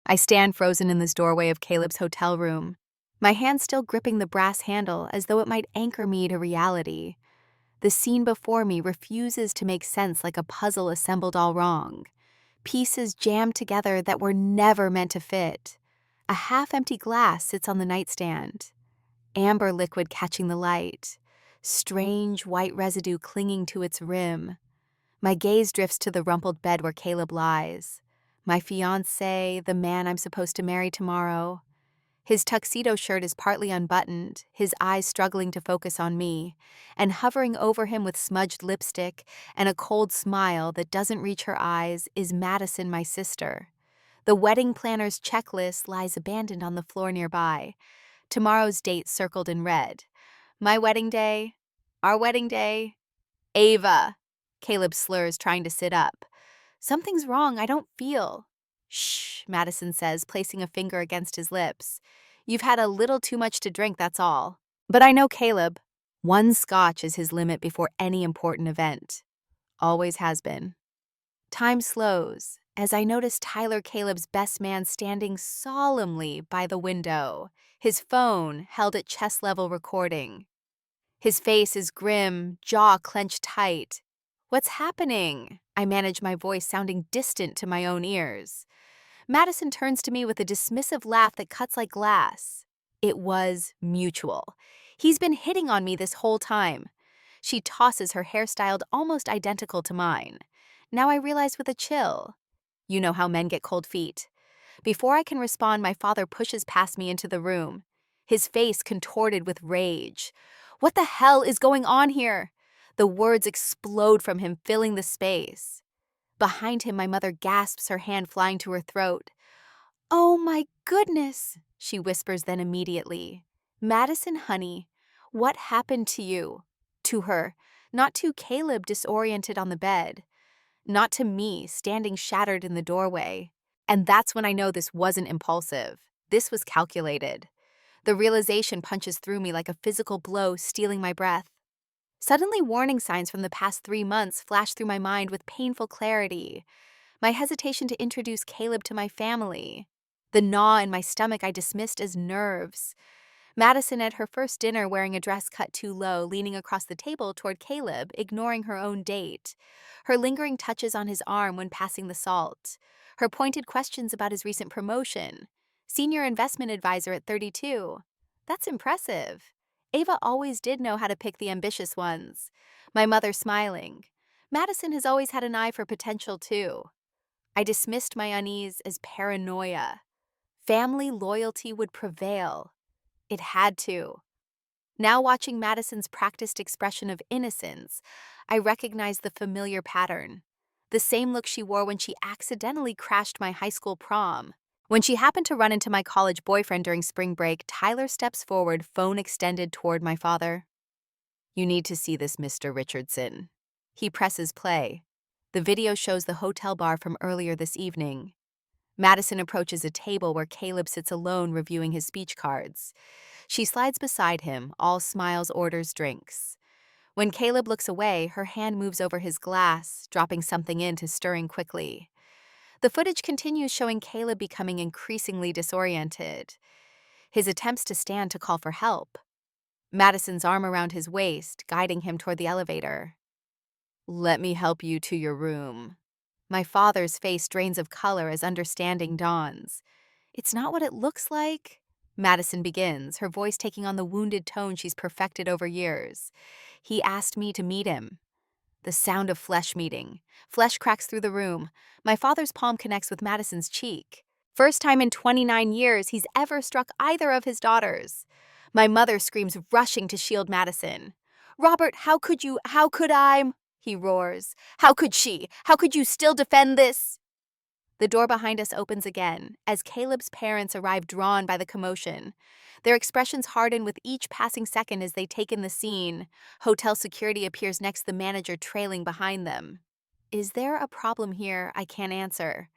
I stand frozen in this doorway of Caleb's hotel room, my hand still gripping the brass handle as though it might anchor me to reality. The scene before me refuses to make sense, like a puzzle assembled all wrong. Pieces jammed together that were never meant to fit. A half-empty glass sits on the nightstand, amber liquid catching the light, strange white residue clinging to its rim. My gaze drifts to the rumpled bed where Caleb lies. My fiancé, the man I'm supposed to marry tomorrow. His tuxedo shirt is partly unbuttoned, his eyes struggling to focus on me, and hovering over him with smudged lipstick and a cold smile that doesn't reach her eyes is Madison, my sister. The wedding planner's checklist lies abandoned on the floor nearby. Tomorrow's date circled in red. My wedding day, our wedding day. Ava. Caleb slurs, trying to sit up. Something's wrong, I don't feel. Shh, Madison says, placing a finger against his lips. You've had a little too much to drink, that's all. But I know Caleb. One scotch is his limit before any important event. Always has been. Time slows as I notice Tyler, Caleb's best man, standing solemnly by the window, his phone held at chest level recording. His face is grim, jaw clenched tight. What's happening? I manage my voice sounding distant to my own ears. Madison turns to me with a dismissive laugh that cuts like glass. It was mutual. He's been hitting on me this whole time. She tosses her hair styled almost identical to mine. Now I realize with a chill. You know how men get cold feet. Before I can respond, my father pushes past me into the room, his face contorted with rage. What the hell is going on here? The words explode from him, filling the space. Behind him, my mother gasps, her hand flying to her throat. Oh my goodness, she whispers then immediately. Madison, honey, what happened to you? To her, not to Caleb disoriented on the bed. Not to me, standing shattered in the doorway. And that's when I know this wasn't impulsive. This was calculated. The realization punches through me like a physical blow, stealing my breath. Suddenly, warning signs from the past 3 months flash through my mind with painful clarity. My hesitation to introduce Caleb to my family. The gnaw in my stomach I dismissed as nerves. Madison at her first dinner wearing a dress cut too low, leaning across the table toward Caleb, ignoring her own date. Her lingering touches on his arm when passing the salt. Her pointed questions about his recent promotion. Senior investment advisor at 32. That's impressive. Ava always did know how to pick the ambitious ones. My mother smiling. Madison has always had an eye for potential too. I dismissed my unease as paranoia. Family loyalty would prevail. It had to. Now watching Madison's practiced expression of innocence, I recognize the familiar pattern. The same look she wore when she accidentally crashed my high school prom. When she happened to run into my college boyfriend during spring break, Tyler steps forward, phone extended toward my father. You need to see this, Mr. Richardson. He presses play. The video shows the hotel bar from earlier this evening. Madison approaches a table where Caleb sits alone reviewing his speech cards. She slides beside him, all smiles, orders, drinks. When Caleb looks away, her hand moves over his glass, dropping something into stirring quickly. The footage continues showing Caleb becoming increasingly disoriented. His attempts to stand to call for help. Madison's arm around his waist, guiding him toward the elevator. Let me help you to your room. My father's face drains of color as understanding dawns. It's not what it looks like. Madison begins, her voice taking on the wounded tone she's perfected over years. He asked me to meet him. The sound of flesh meeting. Flesh cracks through the room. My father's palm connects with Madison's cheek. First time in 29 years he's ever struck either of his daughters. My mother screams, rushing to shield Madison. Robert, how could you? How could I? He roars. How could she? How could you still defend this? The door behind us opens again, as Caleb's parents arrive, drawn by the commotion. Their expressions harden with each passing second as they take in the scene. Hotel security appears next, the manager trailing behind them. Is there a problem here? I can't answer.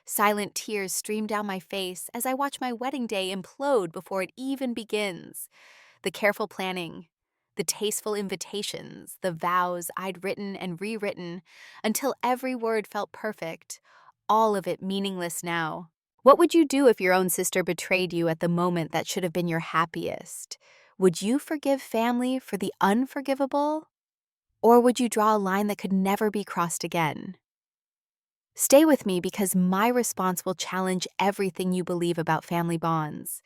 Silent tears stream down my face as I watch my wedding day implode before it even begins. The careful planning, the tasteful invitations, the vows I'd written and rewritten until every word felt perfect, all of it meaningless now. What would you do if your own sister betrayed you at the moment that should have been your happiest? Would you forgive family for the unforgivable? Or would you draw a line that could never be crossed again? Stay with me because my response will challenge everything you believe about family bonds.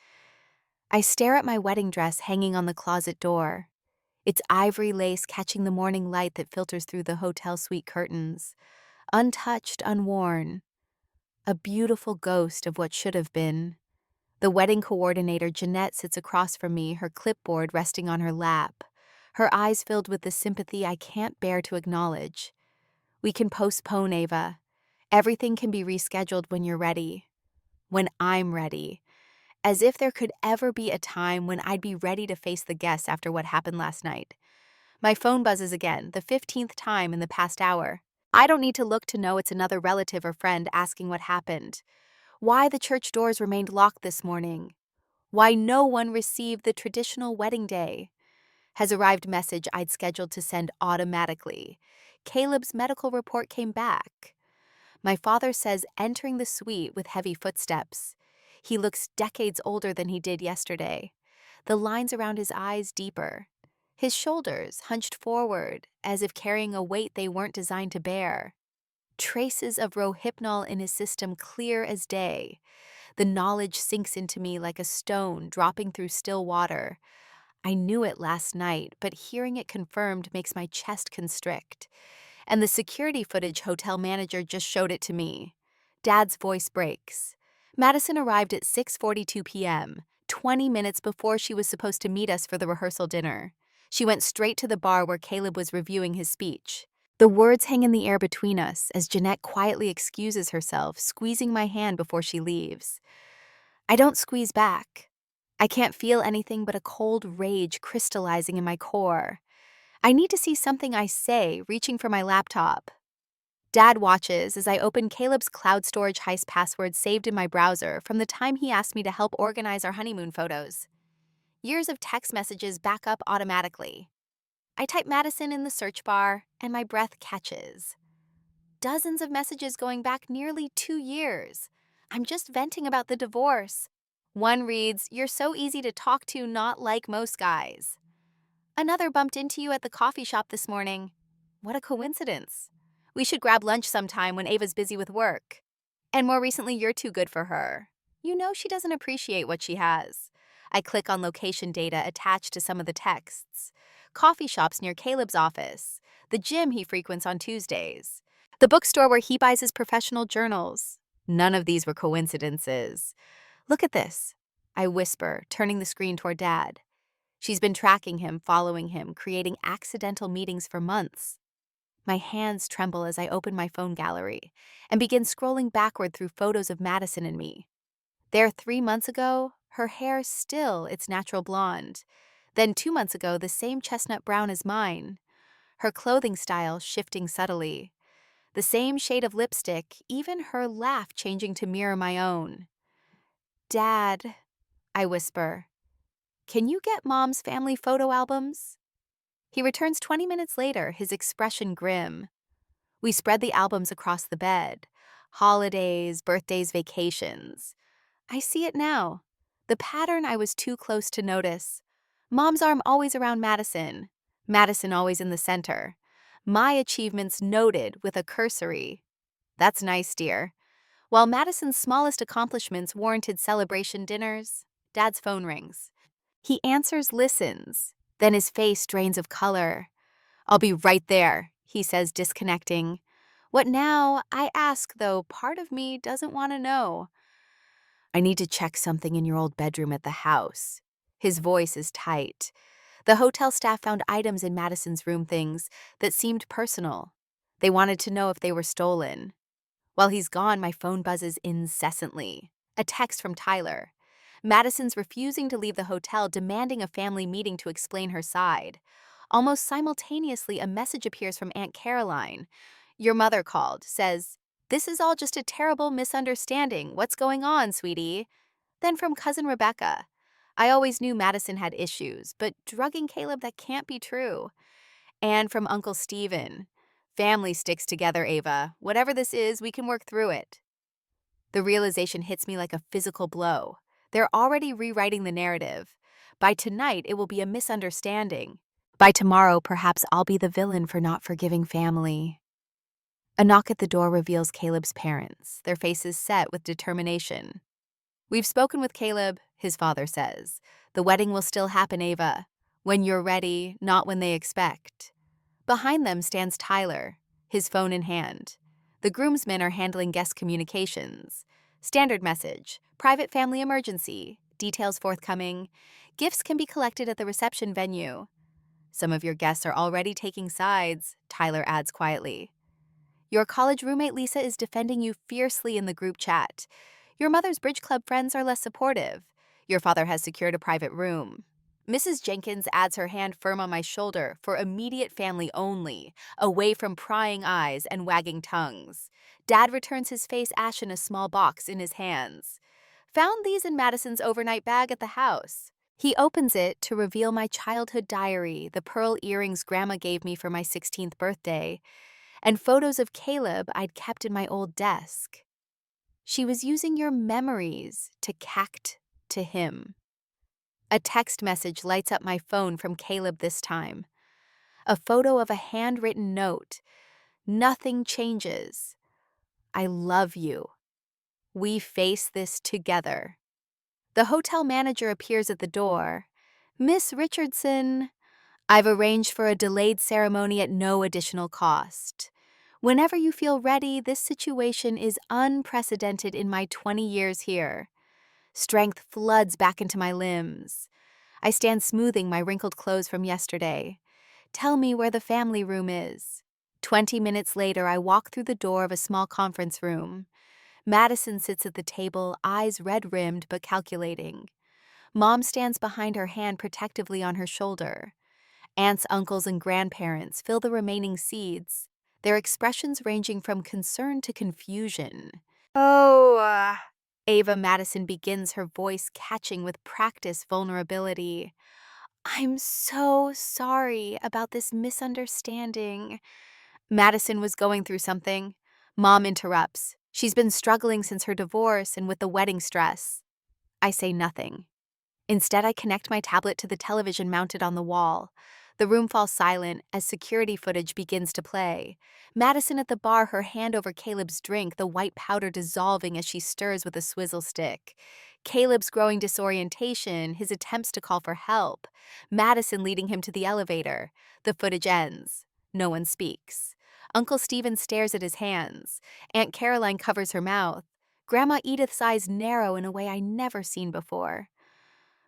I stare at my wedding dress hanging on the closet door, its ivory lace catching the morning light that filters through the hotel suite curtains, untouched, unworn, a beautiful ghost of what should have been. The wedding coordinator, Jeanette, sits across from me, her clipboard resting on her lap, her eyes filled with the sympathy I can't bear to acknowledge. We can postpone, Ava. Everything can be rescheduled when you're ready. When I'm ready. As if there could ever be a time when I'd be ready to face the guests after what happened last night. My phone buzzes again, the 15th time in the past hour. I don't need to look to know it's another relative or friend asking what happened. Why the church doors remained locked this morning. Why no one received the traditional wedding day. Has arrived message I'd scheduled to send automatically. Caleb's medical report came back. My father says entering the suite with heavy footsteps. He looks decades older than he did yesterday. The lines around his eyes deeper. His shoulders hunched forward as if carrying a weight they weren't designed to bear. Traces of rohypnol in his system clear as day. The knowledge sinks into me like a stone dropping through still water. I knew it last night, but hearing it confirmed makes my chest constrict. And the security footage hotel manager just showed it to me. Dad's voice breaks. Madison arrived at 6:42 p.m., 20 minutes before she was supposed to meet us for the rehearsal dinner. She went straight to the bar where Caleb was reviewing his speech. The words hang in the air between us as Jeanette quietly excuses herself, squeezing my hand before she leaves. I don't squeeze back. I can't feel anything but a cold rage crystallizing in my core. I need to see something I say, reaching for my laptop. Dad watches as I open Caleb's cloud storage heist password saved in my browser from the time he asked me to help organize our honeymoon photos. Years of text messages back up automatically. I type Madison in the search bar, and my breath catches. Dozens of messages going back nearly 2 years. I'm just venting about the divorce. One reads, "You're so easy to talk to, not like most guys." Another bumped into you at the coffee shop this morning. What a coincidence. We should grab lunch sometime when Ava's busy with work. And more recently, you're too good for her. You know she doesn't appreciate what she has. I click on location data attached to some of the texts. Coffee shops near Caleb's office. The gym he frequents on Tuesdays. The bookstore where he buys his professional journals. None of these were coincidences. Look at this, I whisper, turning the screen toward Dad. She's been tracking him, following him, creating accidental meetings for months. My hands tremble as I open my phone gallery and begin scrolling backward through photos of Madison and me. There 3 months ago, her hair still its natural blonde. Then 2 months ago, the same chestnut brown as mine. Her clothing style shifting subtly. The same shade of lipstick, even her laugh changing to mirror my own. Dad, I whisper, can you get Mom's family photo albums? He returns 20 minutes later, his expression grim. We spread the albums across the bed. Holidays, birthdays, vacations. I see it now. The pattern I was too close to notice. Mom's arm always around Madison. Madison always in the center. My achievements noted with a cursory. That's nice, dear. While Madison's smallest accomplishments warranted celebration dinners, Dad's phone rings. He answers, listens. Then his face drains of color. I'll be right there, he says, disconnecting. What now? I ask, though part of me doesn't want to know. I need to check something in your old bedroom at the house. His voice is tight. The hotel staff found items in Madison's room, things that seemed personal. They wanted to know if they were stolen. While he's gone, my phone buzzes incessantly. A text from Tyler. Madison's refusing to leave the hotel, demanding a family meeting to explain her side. Almost simultaneously, a message appears from Aunt Caroline. Your mother called, says, "This is all just a terrible misunderstanding. What's going on, sweetie?" Then from Cousin Rebecca. I always knew Madison had issues, but drugging Caleb, that can't be true. And from Uncle Stephen. Family sticks together, Ava. Whatever this is, we can work through it. The realization hits me like a physical blow. They're already rewriting the narrative. By tonight, it will be a misunderstanding. By tomorrow, perhaps I'll be the villain for not forgiving family. A knock at the door reveals Caleb's parents, their faces set with determination. "We've spoken with Caleb," his father says. "The wedding will still happen, Ava. When you're ready, not when they expect." Behind them stands Tyler, his phone in hand. The groomsmen are handling guest communications. Standard message: private family emergency, details forthcoming. Gifts can be collected at the reception venue. "Some of your guests are already taking sides," Tyler adds quietly. "Your college roommate Lisa is defending you fiercely in the group chat. Your mother's bridge club friends are less supportive. Your father has secured a private room." Mrs. Jenkins adds her hand firm on my shoulder for immediate family only, away from prying eyes and wagging tongues. Dad returns his face ash in a small box in his hands. "Found these in Madison's overnight bag at the house." He opens it to reveal my childhood diary, the pearl earrings Grandma gave me for my 16th birthday, and photos of Caleb I'd kept in my old desk. "She was using your memories to cact to him." A text message lights up my phone from Caleb this time. A photo of a handwritten note. "Nothing changes. I love you. We face this together." The hotel manager appears at the door. "Miss Richardson, I've arranged for a delayed ceremony at no additional cost. Whenever you feel ready, this situation is unprecedented in my 20 years here." Strength floods back into my limbs. I stand smoothing my wrinkled clothes from yesterday. "Tell me where the family room is." 20 minutes later, I walk through the door of a small conference room. Madison sits at the table, eyes red-rimmed but calculating. Mom stands behind her, hand protectively on her shoulder. Aunts, uncles, and grandparents fill the remaining seats, their expressions ranging from concern to confusion. Ava Madison begins, her voice catching with practiced vulnerability. "I'm so sorry about this misunderstanding." Madison was going through something. Mom interrupts. She's been struggling since her divorce and with the wedding stress. I say nothing. Instead, I connect my tablet to the television mounted on the wall. The room falls silent as security footage begins to play. Madison at the bar, her hand over Caleb's drink, the white powder dissolving as she stirs with a swizzle stick. Caleb's growing disorientation, his attempts to call for help. Madison leading him to the elevator. The footage ends. No one speaks. Uncle Stephen stares at his hands. Aunt Caroline covers her mouth. Grandma Edith's eyes narrow in a way I never seen before.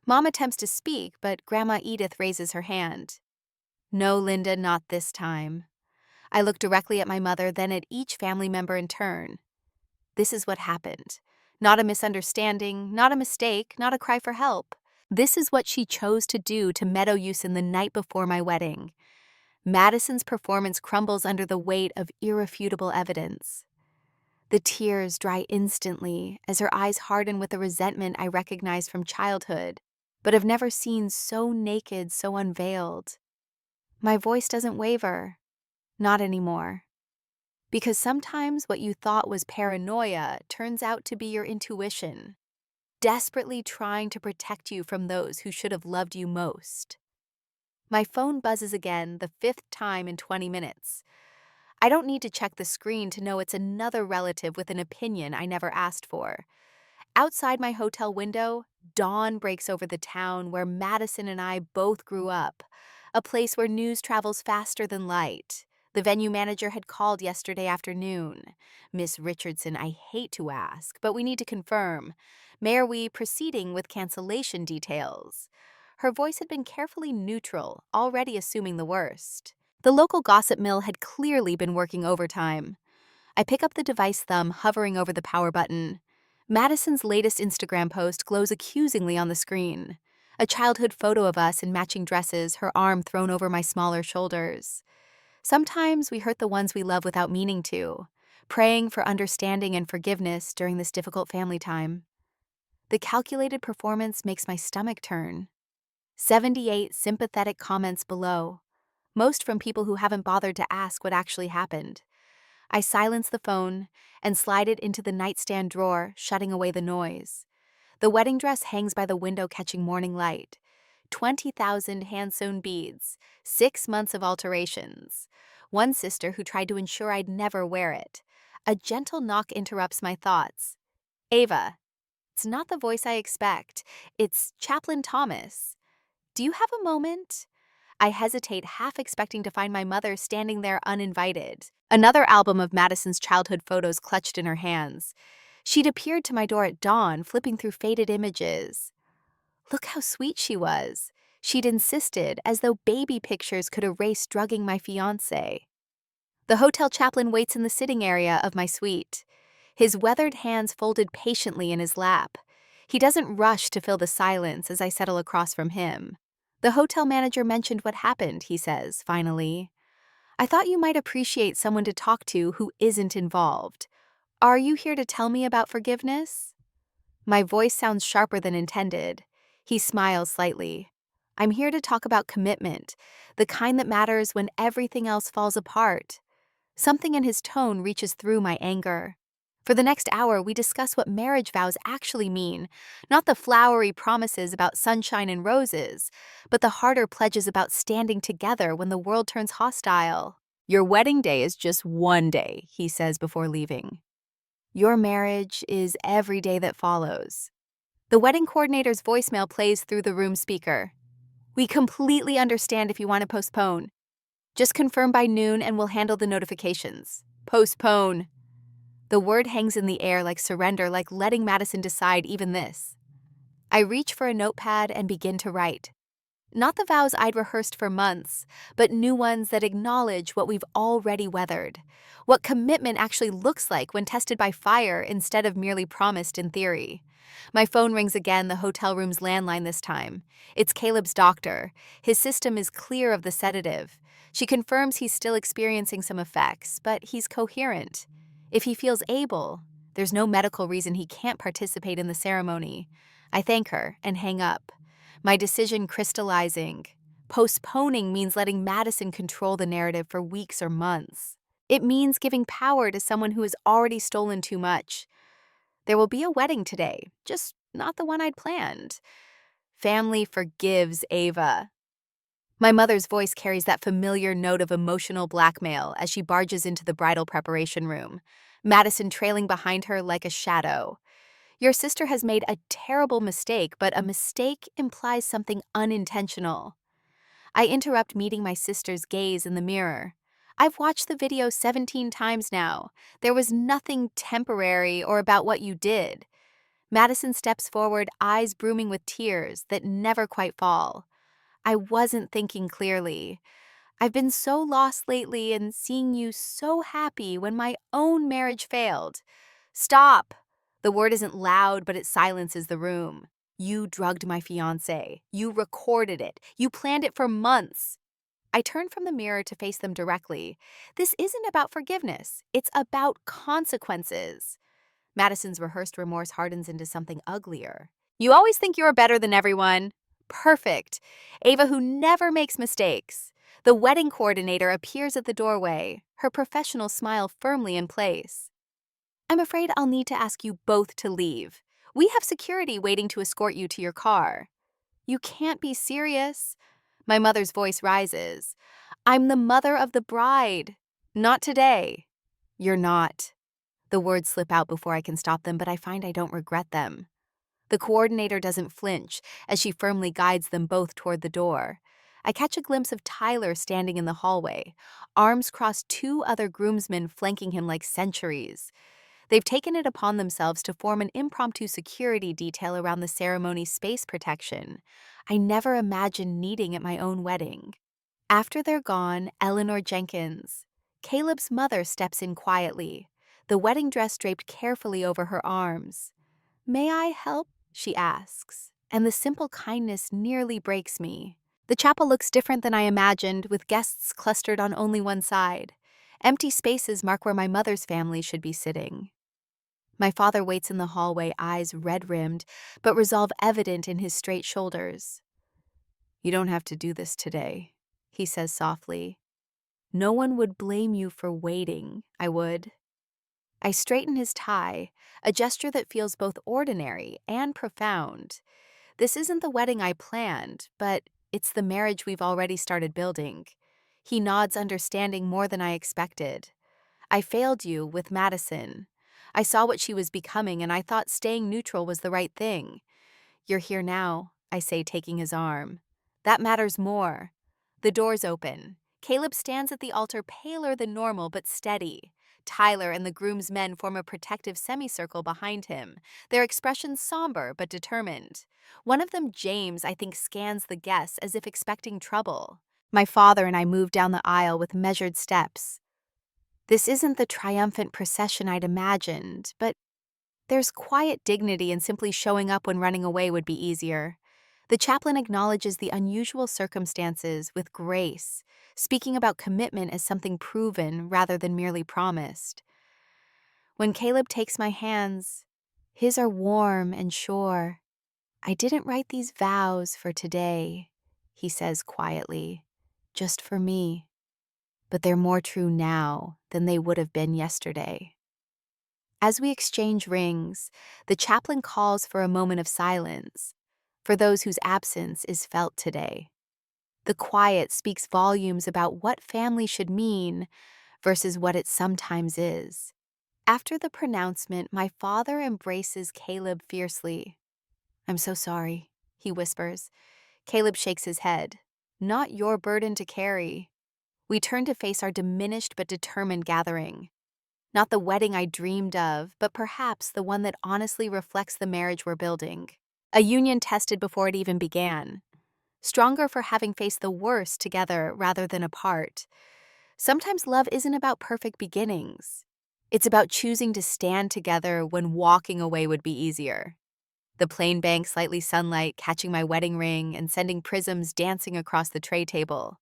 Mom attempts to speak, but Grandma Edith raises her hand. "No, Linda, not this time." I look directly at my mother, then at each family member in turn. This is what happened. Not a misunderstanding, not a mistake, not a cry for help. This is what she chose to do to Meadowusin the night before my wedding. Madison's performance crumbles under the weight of irrefutable evidence. The tears dry instantly as her eyes harden with a resentment I recognize from childhood, but have never seen so naked, so unveiled. My voice doesn't waver. Not anymore. Because sometimes what you thought was paranoia turns out to be your intuition, desperately trying to protect you from those who should have loved you most. My phone buzzes again, the 5th time in 20 minutes. I don't need to check the screen to know it's another relative with an opinion I never asked for. Outside my hotel window, dawn breaks over the town where Madison and I both grew up, a place where news travels faster than light. The venue manager had called yesterday afternoon. "Miss Richardson, I hate to ask, but we need to confirm. May are we proceeding with cancellation details?" Her voice had been carefully neutral, already assuming the worst. The local gossip mill had clearly been working overtime. I pick up the device, thumb hovering over the power button. Madison's latest Instagram post glows accusingly on the screen. A childhood photo of us in matching dresses, her arm thrown over my smaller shoulders. Sometimes we hurt the ones we love without meaning to, praying for understanding and forgiveness during this difficult family time. The calculated performance makes my stomach turn. 78 sympathetic comments below, most from people who haven't bothered to ask what actually happened. I silence the phone and slide it into the nightstand drawer, shutting away the noise. The wedding dress hangs by the window catching morning light. 20,000 hand-sewn beads, 6 months of alterations. One sister who tried to ensure I'd never wear it. A gentle knock interrupts my thoughts. Ava. It's not the voice I expect. It's Chaplain Thomas. Do you have a moment? I hesitate, half expecting to find my mother standing there uninvited. Another album of Madison's childhood photos clutched in her hands. She'd appeared to my door at dawn, flipping through faded images. Look how sweet she was. She'd insisted, as though baby pictures could erase drugging my fiancé. The hotel chaplain waits in the sitting area of my suite. His weathered hands folded patiently in his lap. He doesn't rush to fill the silence as I settle across from him. The hotel manager mentioned what happened, he says, finally. I thought you might appreciate someone to talk to who isn't involved. Are you here to tell me about forgiveness? My voice sounds sharper than intended. He smiles slightly. I'm here to talk about commitment, the kind that matters when everything else falls apart. Something in his tone reaches through my anger. For the next hour, we discuss what marriage vows actually mean, not the flowery promises about sunshine and roses, but the harder pledges about standing together when the world turns hostile. Your wedding day is just one day, he says before leaving. Your marriage is every day that follows. The wedding coordinator's voicemail plays through the room speaker. We completely understand if you want to postpone. Just confirm by noon and we'll handle the notifications. Postpone. The word hangs in the air like surrender, like letting Madison decide even this. I reach for a notepad and begin to write. Not the vows I'd rehearsed for months, but new ones that acknowledge what we've already weathered. What commitment actually looks like when tested by fire instead of merely promised in theory. My phone rings again, the hotel room's landline this time. It's Caleb's doctor. His system is clear of the sedative. She confirms he's still experiencing some effects, but he's coherent. If he feels able, there's no medical reason he can't participate in the ceremony. I thank her and hang up. My decision crystallizing. Postponing means letting Madison control the narrative for weeks or months. It means giving power to someone who has already stolen too much. There will be a wedding today, just not the one I'd planned. Family forgives Ava. My mother's voice carries that familiar note of emotional blackmail as she barges into the bridal preparation room, Madison trailing behind her like a shadow. Your sister has made a terrible mistake, but a mistake implies something unintentional. I interrupt, meeting my sister's gaze in the mirror. I've watched the video 17 times now. There was nothing temporary or about what you did. Madison steps forward, eyes brimming with tears that never quite fall. I wasn't thinking clearly. I've been so lost lately, and seeing you so happy when my own marriage failed. Stop! The word isn't loud, but it silences the room. You drugged my fiancé. You recorded it. You planned it for months. I turn from the mirror to face them directly. This isn't about forgiveness. It's about consequences. Madison's rehearsed remorse hardens into something uglier. You always think you're better than everyone. Perfect. Ava, who never makes mistakes. The wedding coordinator appears at the doorway, her professional smile firmly in place. I'm afraid I'll need to ask you both to leave. We have security waiting to escort you to your car. You can't be serious. My mother's voice rises. I'm the mother of the bride. Not today. You're not. The words slip out before I can stop them, but I find I don't regret them. The coordinator doesn't flinch as she firmly guides them both toward the door. I catch a glimpse of Tyler standing in the hallway, arms crossed, two other groomsmen flanking him like sentries. They've taken it upon themselves to form an impromptu security detail around the ceremony's space protection. I never imagined needing at my own wedding. After they're gone, Eleanor Jenkins, Caleb's mother, steps in quietly, the wedding dress draped carefully over her arms. May I help? She asks, and the simple kindness nearly breaks me. The chapel looks different than I imagined, with guests clustered on only one side. Empty spaces mark where my mother's family should be sitting. My father waits in the hallway, eyes red-rimmed, but resolve evident in his straight shoulders. You don't have to do this today, he says softly. No one would blame you for waiting, I would. I straighten his tie, a gesture that feels both ordinary and profound. This isn't the wedding I planned, but it's the marriage we've already started building. He nods understanding more than I expected. I failed you with Madison. I saw what she was becoming and I thought staying neutral was the right thing. You're here now, I say, taking his arm. That matters more. The doors open. Caleb stands at the altar paler than normal but steady. Tyler and the groom's men form a protective semicircle behind him, their expressions somber but determined. One of them, James, I think scans the guests as if expecting trouble. My father and I move down the aisle with measured steps. This isn't the triumphant procession I'd imagined, but there's quiet dignity in simply showing up when running away would be easier. The chaplain acknowledges the unusual circumstances with grace, speaking about commitment as something proven rather than merely promised. When Caleb takes my hands, his are warm and sure. I didn't write these vows for today, he says quietly, just for me. But they're more true now than they would have been yesterday. As we exchange rings, the chaplain calls for a moment of silence, for those whose absence is felt today. The quiet speaks volumes about what family should mean versus what it sometimes is. After the pronouncement, my father embraces Caleb fiercely. I'm so sorry, he whispers. Caleb shakes his head. Not your burden to carry. We turn to face our diminished but determined gathering. Not the wedding I dreamed of, but perhaps the one that honestly reflects the marriage we're building. A union tested before it even began. Stronger for having faced the worst together rather than apart. Sometimes love isn't about perfect beginnings. It's about choosing to stand together when walking away would be easier. The plain bank slightly sunlight catching my wedding ring and sending prisms dancing across the tray table.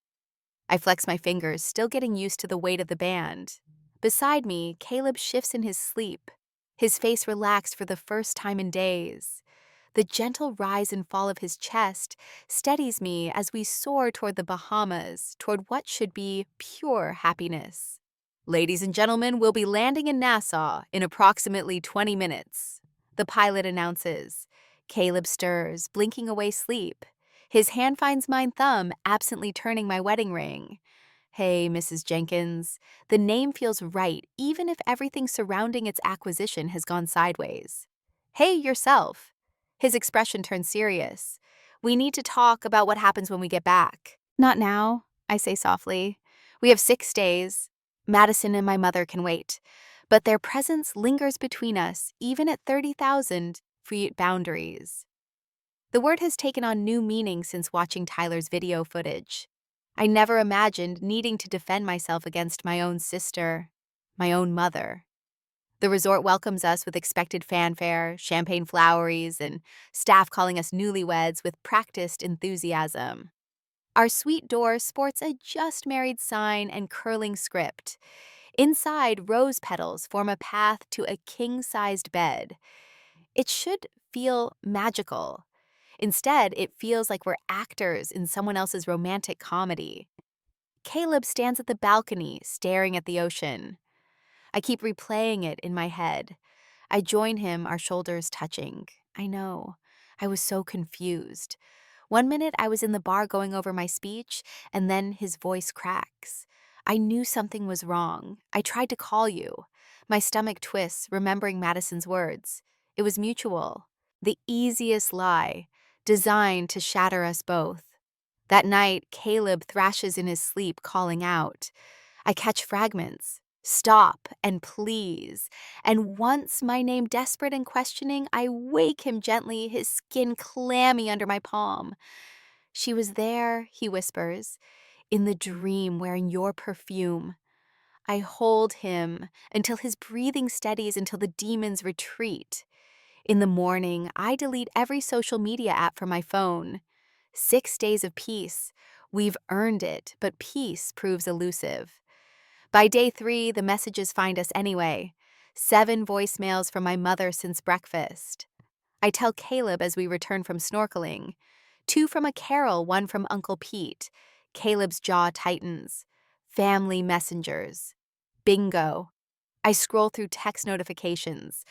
I flex my fingers, still getting used to the weight of the band. Beside me, Caleb shifts in his sleep, his face relaxed for the first time in days. The gentle rise and fall of his chest steadies me as we soar toward the Bahamas, toward what should be pure happiness. Ladies and gentlemen, we'll be landing in Nassau in approximately 20 minutes, the pilot announces. Caleb stirs, blinking away sleep. His hand finds my thumb, absently turning my wedding ring. Hey, Mrs. Jenkins. The name feels right, even if everything surrounding its acquisition has gone sideways. Hey, yourself. His expression turns serious. We need to talk about what happens when we get back. Not now, I say softly. We have 6 days. Madison and my mother can wait. But their presence lingers between us, even at 30,000 feet boundaries. The word has taken on new meaning since watching Tyler's video footage. I never imagined needing to defend myself against my own sister, my own mother. The resort welcomes us with expected fanfare, champagne floweries, and staff calling us newlyweds with practiced enthusiasm. Our suite door sports a just married sign and curling script. Inside, rose petals form a path to a king-sized bed. It should feel magical. Instead, it feels like we're actors in someone else's romantic comedy. Caleb stands at the balcony, staring at the ocean. I keep replaying it in my head. I join him, our shoulders touching. I know. I was so confused. One minute I was in the bar going over my speech, and then his voice cracks. I knew something was wrong. I tried to call you. My stomach twists, remembering Madison's words. It was mutual. The easiest lie, designed to shatter us both. That night, Caleb thrashes in his sleep, calling out. I catch fragments. Stop and please. And once my name desperate and questioning, I wake him gently, his skin clammy under my palm. She was there, he whispers, in the dream wearing your perfume. I hold him until his breathing steadies, until the demons retreat. In the morning, I delete every social media app from my phone. 6 days of peace. We've earned it, but peace proves elusive. By day 3, the messages find us anyway. 7 voicemails from my mother since breakfast. I tell Caleb as we return from snorkeling. 2 from a Carol, 1 from Uncle Pete. Caleb's jaw tightens. Family messengers. Bingo. I scroll through text notifications.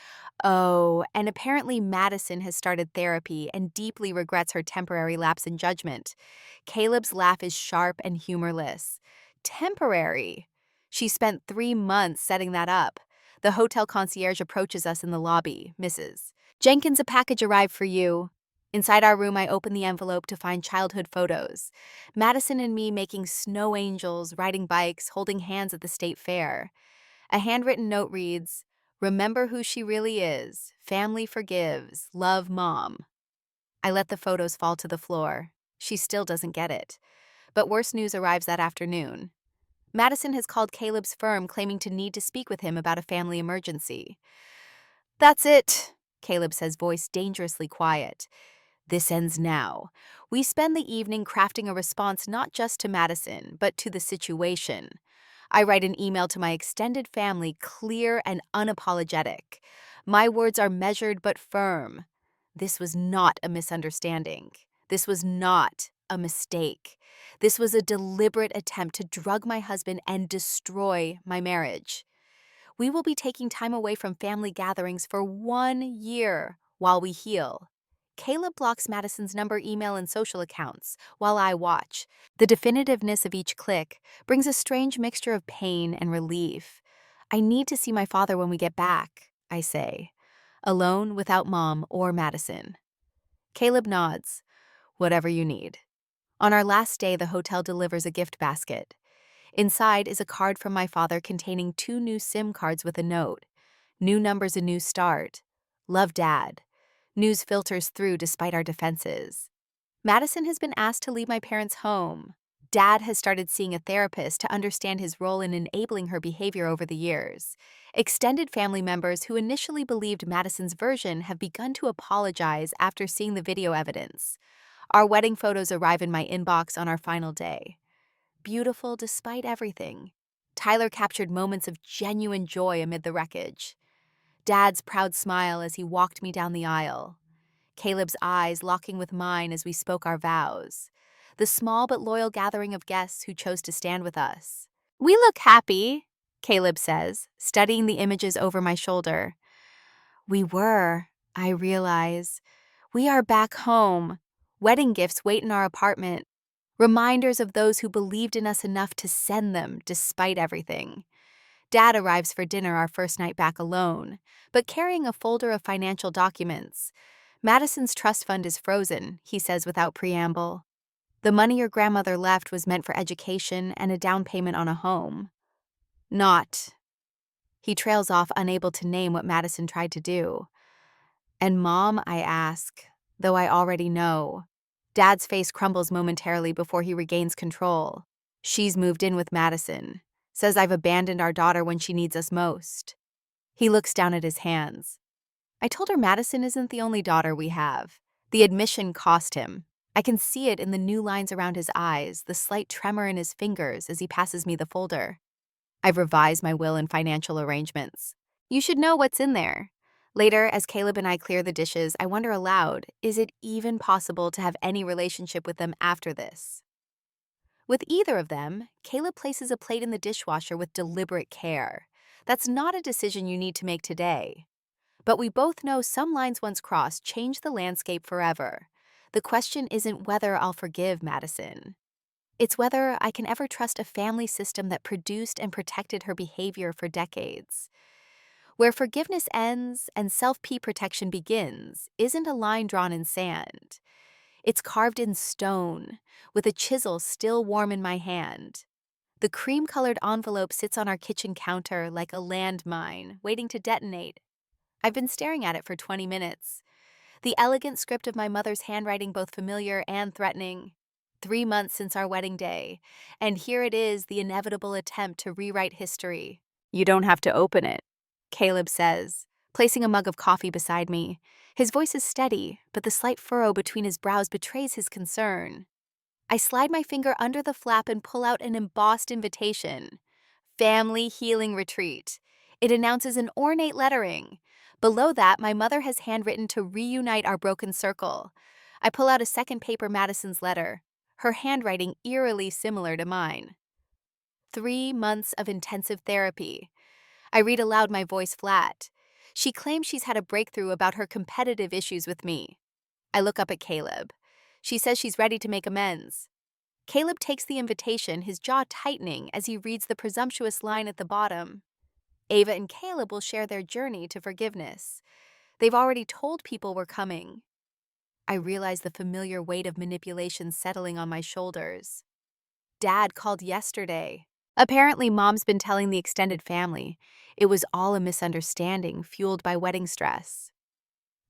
Oh, and apparently Madison has started therapy and deeply regrets her temporary lapse in judgment. Caleb's laugh is sharp and humorless. Temporary. She spent 3 months setting that up. The hotel concierge approaches us in the lobby. Mrs. Jenkins, a package arrived for you. Inside our room, I open the envelope to find childhood photos. Madison and me making snow angels, riding bikes, holding hands at the state fair. A handwritten note reads, "Remember who she really is. Family forgives. Love, Mom." I let the photos fall to the floor. She still doesn't get it. But worse news arrives that afternoon. Madison has called Caleb's firm claiming to need to speak with him about a family emergency. "That's it," Caleb says, voice dangerously quiet. "This ends now." We spend the evening crafting a response not just to Madison, but to the situation. I write an email to my extended family, clear and unapologetic. My words are measured but firm. This was not a misunderstanding. This was not a mistake. This was a deliberate attempt to drug my husband and destroy my marriage. We will be taking time away from family gatherings for 1 year while we heal. Caleb blocks Madison's number, email, and social accounts while I watch. The definitiveness of each click brings a strange mixture of pain and relief. "I need to see my father when we get back," I say, alone without Mom or Madison. Caleb nods. "Whatever you need." On our last day, the hotel delivers a gift basket. Inside is a card from my father containing 2 new SIM cards with a note. "New number's a new start. Love, Dad." News filters through despite our defenses. Madison has been asked to leave my parents' home. Dad has started seeing a therapist to understand his role in enabling her behavior over the years. Extended family members who initially believed Madison's version have begun to apologize after seeing the video evidence. Our wedding photos arrive in my inbox on our final day. Beautiful despite everything. Tyler captured moments of genuine joy amid the wreckage. Dad's proud smile as he walked me down the aisle. Caleb's eyes locking with mine as we spoke our vows. The small but loyal gathering of guests who chose to stand with us. "We look happy," Caleb says, studying the images over my shoulder. We were, I realize. We are back home. Wedding gifts wait in our apartment. Reminders of those who believed in us enough to send them despite everything. Dad arrives for dinner our first night back alone, but carrying a folder of financial documents. "Madison's trust fund is frozen," he says without preamble. "The money your grandmother left was meant for education and a down payment on a home." Not. He trails off, unable to name what Madison tried to do. "And Mom?" I ask, though I already know. Dad's face crumbles momentarily before he regains control. "She's moved in with Madison. Says I've abandoned our daughter when she needs us most." He looks down at his hands. "I told her Madison isn't the only daughter we have." The admission cost him. I can see it in the new lines around his eyes, the slight tremor in his fingers as he passes me the folder. I've revised my will and financial arrangements. You should know what's in there. Later, as Caleb and I clear the dishes, I wonder aloud, is it even possible to have any relationship with them after this? With either of them, Caleb places a plate in the dishwasher with deliberate care. That's not a decision you need to make today. But we both know some lines once crossed change the landscape forever. The question isn't whether I'll forgive Madison. It's whether I can ever trust a family system that produced and protected her behavior for decades. Where forgiveness ends and self-pee protection begins isn't a line drawn in sand. It's carved in stone, with a chisel still warm in my hand. The cream-colored envelope sits on our kitchen counter like a landmine, waiting to detonate. I've been staring at it for 20 minutes. The elegant script of my mother's handwriting both familiar and threatening. 3 months since our wedding day, and here it is, the inevitable attempt to rewrite history. "You don't have to open it," Caleb says, placing a mug of coffee beside me. His voice is steady, but the slight furrow between his brows betrays his concern. I slide my finger under the flap and pull out an embossed invitation. "Family Healing Retreat." It announces in ornate lettering. Below that, my mother has handwritten to reunite our broken circle. I pull out a second paper, Madison's letter, her handwriting eerily similar to mine. 3 months of intensive therapy. I read aloud, my voice flat. She claims she's had a breakthrough about her competitive issues with me. I look up at Caleb. She says she's ready to make amends. Caleb takes the invitation, his jaw tightening as he reads the presumptuous line at the bottom. Ava and Caleb will share their journey to forgiveness. They've already told people we're coming. I realize the familiar weight of manipulation settling on my shoulders. Dad called yesterday. Apparently, Mom's been telling the extended family it was all a misunderstanding fueled by wedding stress.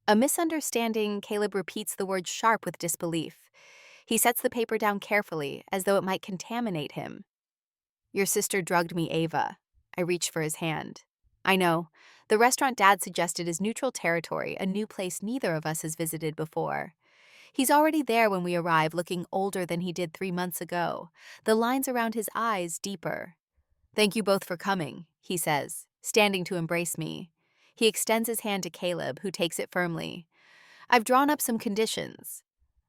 A misunderstanding, Caleb repeats the word sharp with disbelief. He sets the paper down carefully, as though it might contaminate him. Your sister drugged me, Ava. I reach for his hand. I know. The restaurant Dad suggested is neutral territory, a new place neither of us has visited before. He's already there when we arrive, looking older than he did 3 months ago, the lines around his eyes deeper. Thank you both for coming, he says, standing to embrace me. He extends his hand to Caleb, who takes it firmly. I've drawn up some conditions,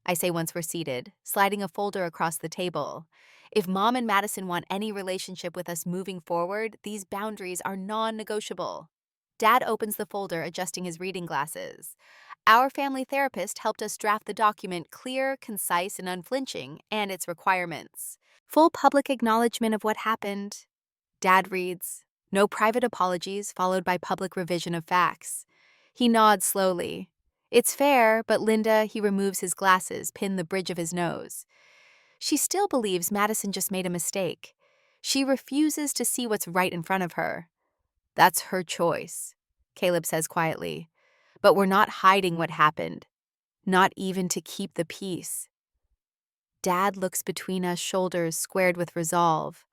I say once we're seated, sliding a folder across the table. If Mom and Madison want any relationship with us moving forward, these boundaries are non-negotiable. Dad opens the folder, adjusting his reading glasses. Our family therapist helped us draft the document clear, concise, and unflinching, and its requirements. Full public acknowledgement of what happened. Dad reads, no private apologies, followed by public revision of facts. He nods slowly. It's fair, but Linda, he removes his glasses, pin the bridge of his nose. She still believes Madison just made a mistake. She refuses to see what's right in front of her. That's her choice, Caleb says quietly. But we're not hiding what happened, not even to keep the peace. Dad looks between us, shoulders squared with resolve.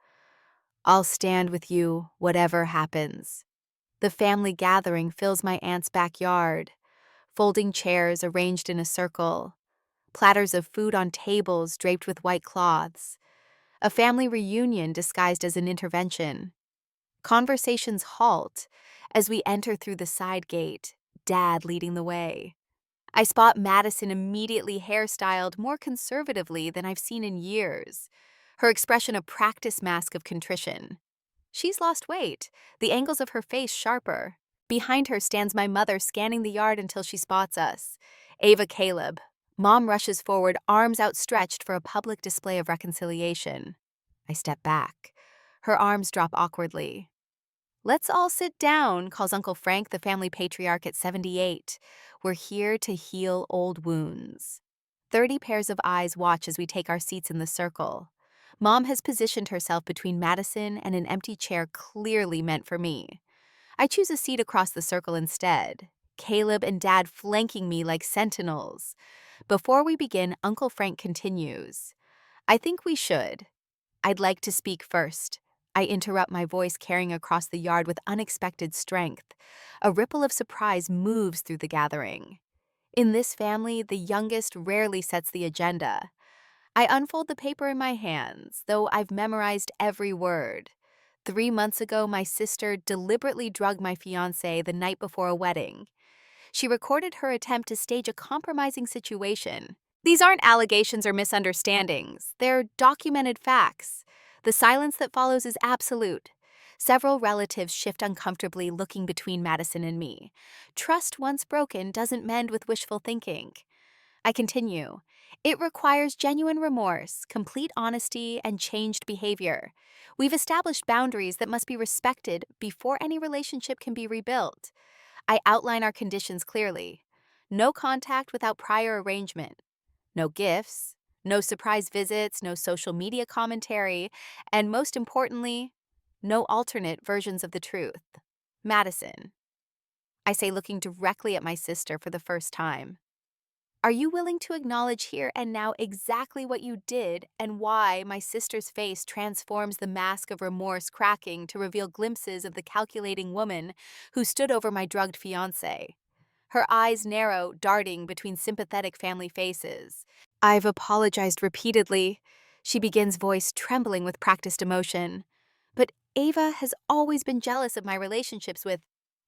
I'll stand with you, whatever happens. The family gathering fills my aunt's backyard. Folding chairs arranged in a circle. Platters of food on tables draped with white cloths. A family reunion disguised as an intervention. Conversations halt as we enter through the side gate, Dad leading the way. I spot Madison immediately hairstyled more conservatively than I've seen in years, her expression a practice mask of contrition. She's lost weight, the angles of her face sharper. Behind her stands my mother, scanning the yard until she spots us. Ava, Caleb. Mom rushes forward, arms outstretched for a public display of reconciliation. I step back. Her arms drop awkwardly. Let's all sit down, calls Uncle Frank, the family patriarch at 78. We're here to heal old wounds. 30 pairs of eyes watch as we take our seats in the circle. Mom has positioned herself between Madison and an empty chair clearly meant for me. I choose a seat across the circle instead, Caleb and Dad flanking me like sentinels. Before we begin, Uncle Frank continues. I think we should. I'd like to speak first. I interrupt, my voice carrying across the yard with unexpected strength. A ripple of surprise moves through the gathering. In this family, the youngest rarely sets the agenda. I unfold the paper in my hands, though I've memorized every word. 3 months ago, my sister deliberately drugged my fiancé the night before a wedding. She recorded her attempt to stage a compromising situation. These aren't allegations or misunderstandings. They're documented facts. The silence that follows is absolute. Several relatives shift uncomfortably, looking between Madison and me. Trust once broken doesn't mend with wishful thinking. I continue. It requires genuine remorse, complete honesty, and changed behavior. We've established boundaries that must be respected before any relationship can be rebuilt. I outline our conditions clearly. No contact without prior arrangement. No gifts. No surprise visits, no social media commentary, and most importantly, no alternate versions of the truth. Madison. I say, looking directly at my sister for the first time. Are you willing to acknowledge here and now exactly what you did and why? My sister's face transforms, the mask of remorse cracking to reveal glimpses of the calculating woman who stood over my drugged fiancé. Her eyes narrow, darting between sympathetic family faces. I've apologized repeatedly, she begins, voice trembling with practiced emotion. But Ava has always been jealous of my relationships with...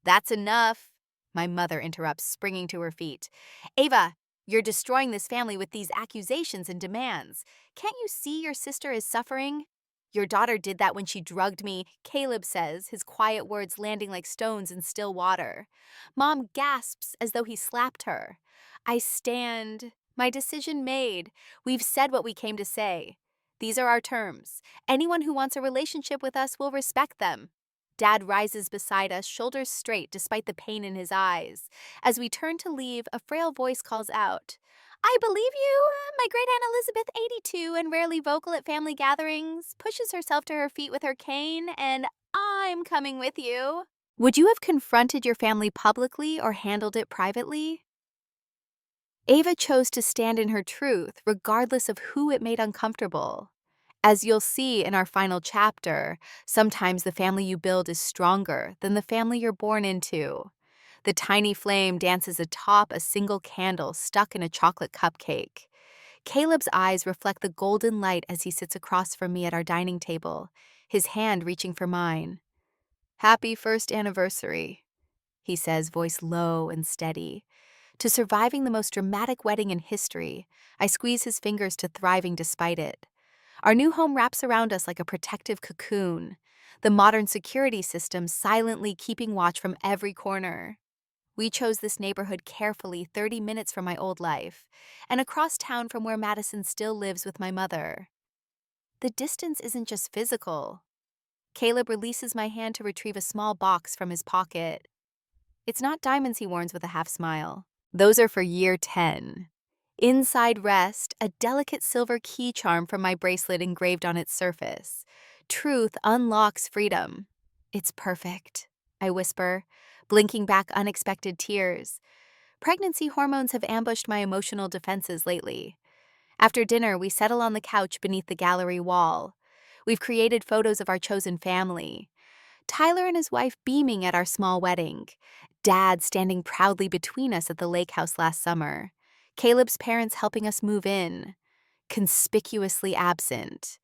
That's enough, my mother interrupts, springing to her feet. Ava, you're destroying this family with these accusations and demands. Can't you see your sister is suffering? Your daughter did that when she drugged me, Caleb says, his quiet words landing like stones in still water. Mom gasps as though he slapped her. I stand. My decision made. We've said what we came to say. These are our terms. Anyone who wants a relationship with us will respect them. Dad rises beside us, shoulders straight despite the pain in his eyes. As we turn to leave, a frail voice calls out, I believe you. My great Aunt Elizabeth, 82 and rarely vocal at family gatherings, pushes herself to her feet with her cane, and I'm coming with you. Would you have confronted your family publicly or handled it privately? Ava chose to stand in her truth, regardless of who it made uncomfortable. As you'll see in our final chapter, sometimes the family you build is stronger than the family you're born into. The tiny flame dances atop a single candle stuck in a chocolate cupcake. Caleb's eyes reflect the golden light as he sits across from me at our dining table, his hand reaching for mine. Happy first anniversary, he says, voice low and steady. To surviving the most dramatic wedding in history, I squeeze his fingers to thriving despite it. Our new home wraps around us like a protective cocoon, the modern security system silently keeping watch from every corner. We chose this neighborhood carefully 30 minutes from my old life, and across town from where Madison still lives with my mother. The distance isn't just physical. Caleb releases my hand to retrieve a small box from his pocket. It's not diamonds, he warns with a half smile. Those are for year 10. Inside rest, a delicate silver key charm from my bracelet engraved on its surface. Truth unlocks freedom. It's perfect, I whisper, blinking back unexpected tears. Pregnancy hormones have ambushed my emotional defenses lately. After dinner, we settle on the couch beneath the gallery wall. We've created photos of our chosen family. Tyler and his wife beaming at our small wedding. Dad standing proudly between us at the lake house last summer. Caleb's parents helping us move in. Conspicuously absent.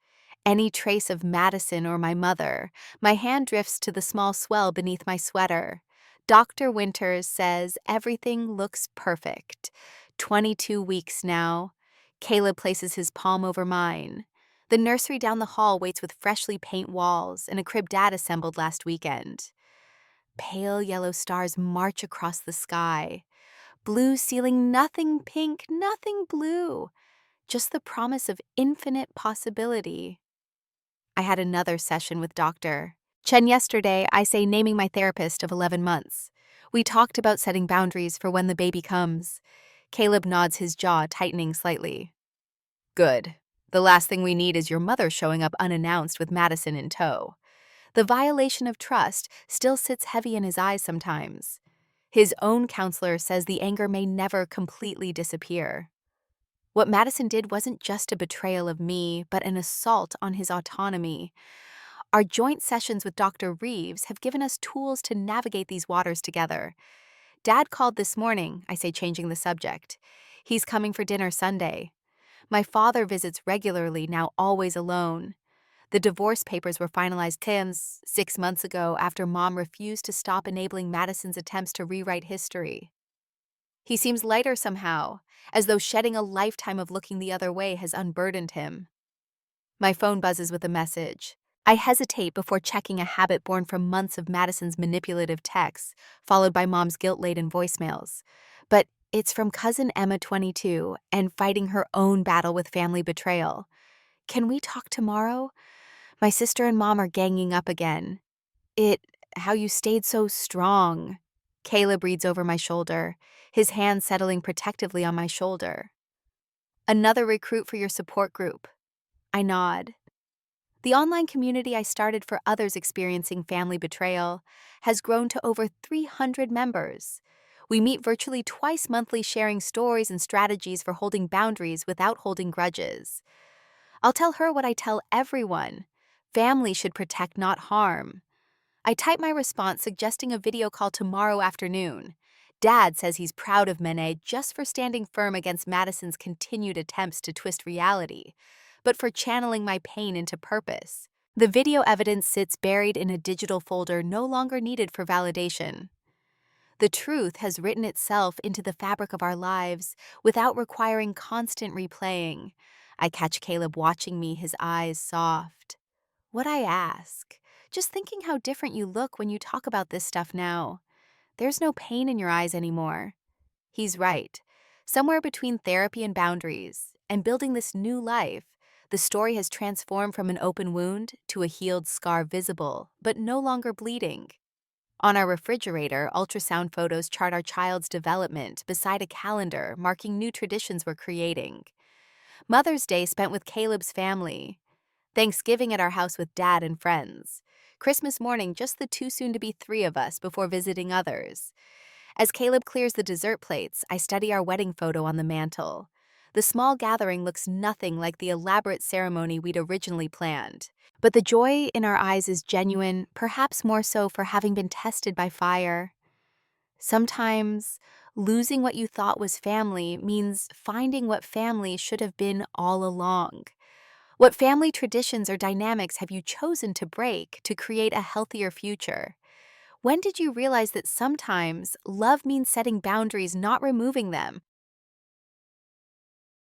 Any trace of Madison or my mother. My hand drifts to the small swell beneath my sweater. Dr. Winters says everything looks perfect. 22 weeks now. Caleb places his palm over mine. The nursery down the hall waits with freshly paint walls and a crib Dad assembled last weekend. Pale yellow stars march across the sky. Blue ceiling, nothing pink, nothing blue. Just the promise of infinite possibility. I had another session with Dr. Chen yesterday, I say naming my therapist of 11 months. We talked about setting boundaries for when the baby comes. Caleb nods, his jaw tightening slightly. Good. The last thing we need is your mother showing up unannounced with Madison in tow. The violation of trust still sits heavy in his eyes sometimes. His own counselor says the anger may never completely disappear. What Madison did wasn't just a betrayal of me, but an assault on his autonomy. Our joint sessions with Dr. Reeves have given us tools to navigate these waters together. Dad called this morning, I say, changing the subject. He's coming for dinner Sunday. My father visits regularly, now always alone. The divorce papers were finalized 6 months ago after Mom refused to stop enabling Madison's attempts to rewrite history. He seems lighter somehow, as though shedding a lifetime of looking the other way has unburdened him. My phone buzzes with a message. I hesitate before checking a habit born from months of Madison's manipulative texts, followed by Mom's guilt-laden voicemails. But it's from cousin Emma, 22, and fighting her own battle with family betrayal. Can we talk tomorrow? My sister and Mom are ganging up again. How you stayed so strong. Caleb reads over my shoulder, his hand settling protectively on my shoulder. Another recruit for your support group. I nod. The online community I started for others experiencing family betrayal has grown to over 300 members. We meet virtually twice monthly, sharing stories and strategies for holding boundaries without holding grudges. I'll tell her what I tell everyone. Family should protect, not harm. I type my response suggesting a video call tomorrow afternoon. Dad says he's proud of Mene just for standing firm against Madison's continued attempts to twist reality, but for channeling my pain into purpose. The video evidence sits buried in a digital folder no longer needed for validation. The truth has written itself into the fabric of our lives without requiring constant replaying. I catch Caleb watching me, his eyes soft. What I ask? Just thinking how different you look when you talk about this stuff now. There's no pain in your eyes anymore. He's right. Somewhere between therapy and boundaries, and building this new life, the story has transformed from an open wound to a healed scar visible, but no longer bleeding. On our refrigerator, ultrasound photos chart our child's development beside a calendar marking new traditions we're creating. Mother's Day spent with Caleb's family. Thanksgiving at our house with Dad and friends. Christmas morning, just the two soon-to-be three of us before visiting others. As Caleb clears the dessert plates, I study our wedding photo on the mantel. The small gathering looks nothing like the elaborate ceremony we'd originally planned. But the joy in our eyes is genuine, perhaps more so for having been tested by fire. Sometimes, losing what you thought was family means finding what family should have been all along. What family traditions or dynamics have you chosen to break to create a healthier future? When did you realize that sometimes love means setting boundaries, not removing them?